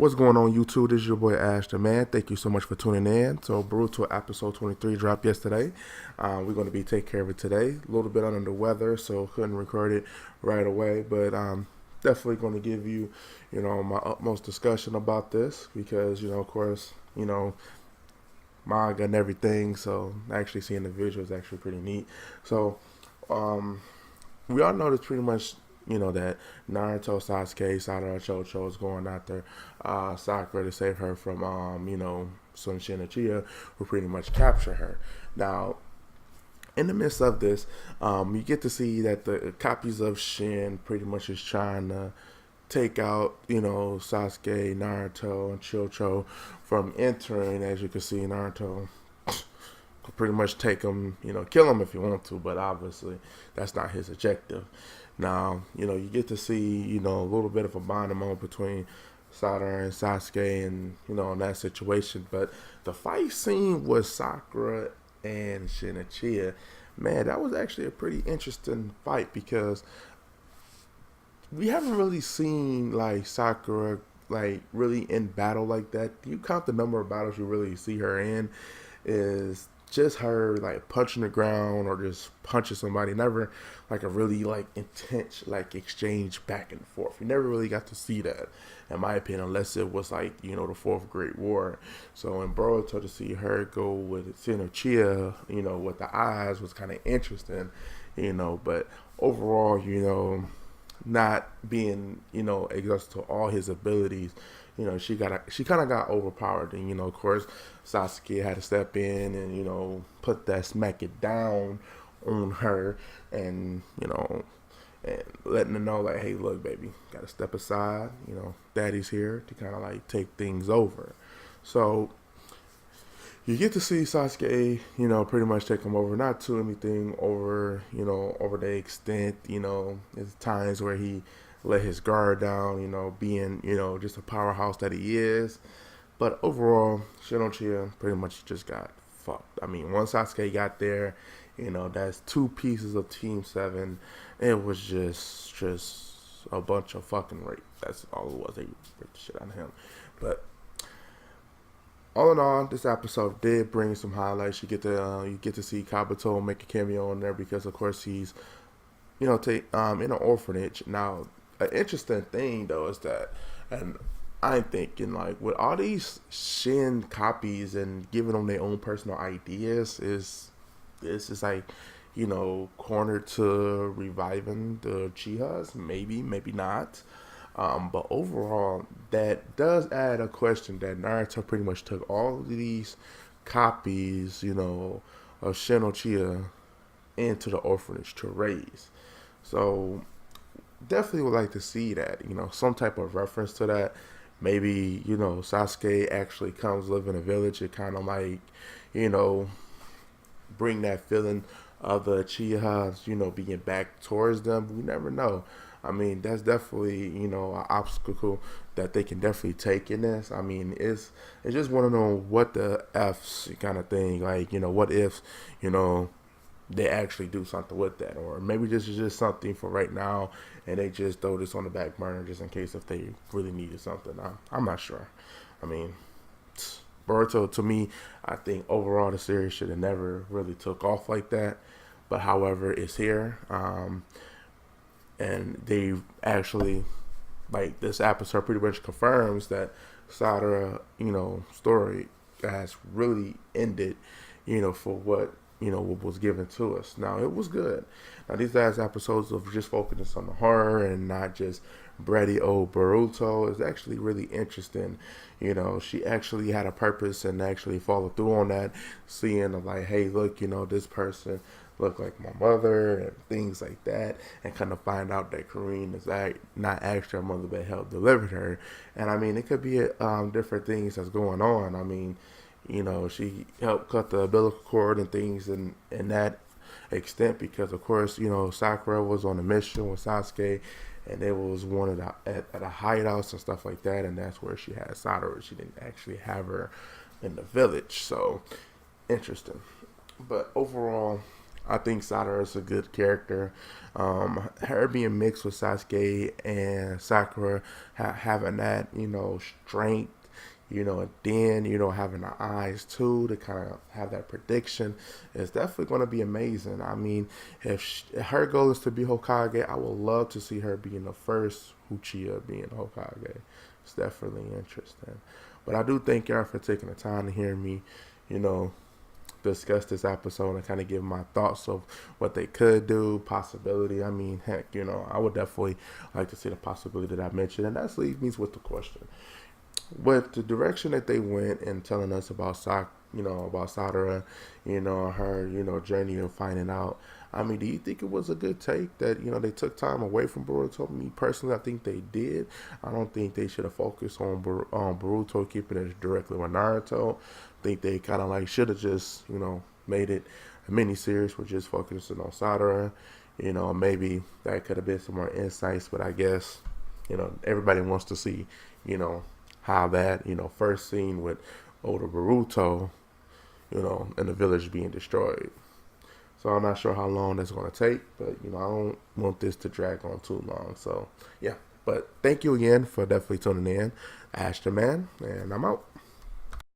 What's going on, YouTube? This is your boy Ash the Man. Thank you so much for tuning in. So, Boruto episode 23 dropped yesterday. We're going to be taking care of it today. A little bit under the weather, so couldn't record it right away. But definitely going to give you, my utmost discussion about this because, of course, manga and everything. So, actually seeing the visual is actually pretty neat. So, we all know this pretty much. That Naruto, Sasuke, Sadara, Chocho is going after Sakura to save her from, Sun Shin and Chia, who pretty much capture her. Now, in the midst of this, you get to see that the copies of Shin pretty much is trying to take out, Sasuke, Naruto, and Chocho from entering. As you can see, Naruto could pretty much take him, kill him if you want to, but obviously that's not his objective. Now, you get to see, a little bit of a bonding moment between Sadara and Sasuke and, in that situation. But the fight scene with Sakura and Shinichia, man, that was actually a pretty interesting fight because we haven't really seen, Sakura, really in battle like that. You count the number of battles you really see her in is just her punching the ground or just punching somebody. Never a really intense exchange back and forth. You never really got to see that, in my opinion, unless it was the Fourth Great War. So in Boruto, to see her go with Shinichia, with the eyes was kind of interesting, But overall, not being exhausted to all his abilities. She kind of got overpowered, and of course, Sasuke had to step in and put that smack it down on her, and and letting her know hey, look, baby, gotta step aside. Daddy's here to kind of take things over. So you get to see Sasuke, pretty much take him over. Not too anything over, over the extent. There's times where he let his guard down, being, just a powerhouse that he is. But overall, Shinichia pretty much just got fucked. I mean, once Sasuke got there, that's two pieces of Team 7. It was just a bunch of fucking rape. That's all it was. They ripped the shit out of him. But all in all, this episode did bring some highlights. You get to see Kabuto make a cameo in there because, of course, he's in an orphanage. Now, an interesting thing though is that, and I'm thinking with all these Shin copies and giving them their own personal ideas is cornered to reviving the Chihas, maybe not. But overall, that does add a question that Naruto pretty much took all of these copies, of Shinichia into the orphanage to raise. So definitely would like to see that, some type of reference to that. Maybe, Sasuke actually comes live in a village. It kind of bring that feeling of the Chihas, being back towards them. We never know. I mean, that's definitely, an obstacle that they can definitely take in this. I mean, it's just want to know what the F's kind of thing. What if, they actually do something with that. Or maybe this is just something for right now and they just throw this on the back burner just in case if they really needed something. I'm not sure. I mean, Boruto, to me, I think overall the series should have never really took off like that. But however, it's here. And they actually, this episode pretty much confirms that Sadara, story has really ended, for what, what was given to us. Now, it was good. Now, these last episodes of just focusing on the horror and not just bratty old Boruto is actually really interesting. She actually had a purpose and actually followed through on that, seeing hey, look, this person look like my mother and things like that, and kind of find out that Karine is not actually her mother but helped deliver her. And I mean, it could be different things that's going on. I mean, she helped cut the umbilical cord and things in that extent because, of course, Sakura was on a mission with Sasuke and it was one at a hideout and stuff like that, and that's where she had Sadara. She didn't actually have her in the village. So, interesting. But overall, I think Sadara is a good character. Her being mixed with Sasuke and Sakura, having that, strength, and then, having the eyes too to kind of have that prediction is definitely going to be amazing. I mean, if her goal is to be Hokage, I would love to see her being the first Uchiha being Hokage. It's definitely interesting. But I do thank y'all for taking the time to hear me, you know, discuss this episode and kind of give my thoughts of what they could do, possibility. I mean, heck, I would definitely like to see the possibility that I mentioned. And that leaves me with the question. With the direction that they went and telling us about about Sadara, her, journey of finding out. I mean, do you think it was a good take that, they took time away from Boruto? Me personally, I think they did. I don't think they should have focused on Boruto, keeping it directly with Naruto. I think they kind of like should have just, made it a mini series with just focusing on Sadara. Maybe that could have been some more insights, but I guess, everybody wants to see, how that, first scene with older Boruto, and the village being destroyed. So I'm not sure how long that's going to take, but I don't want this to drag on too long. So yeah, but thank you again for definitely tuning in. Ashton Man, and I'm out.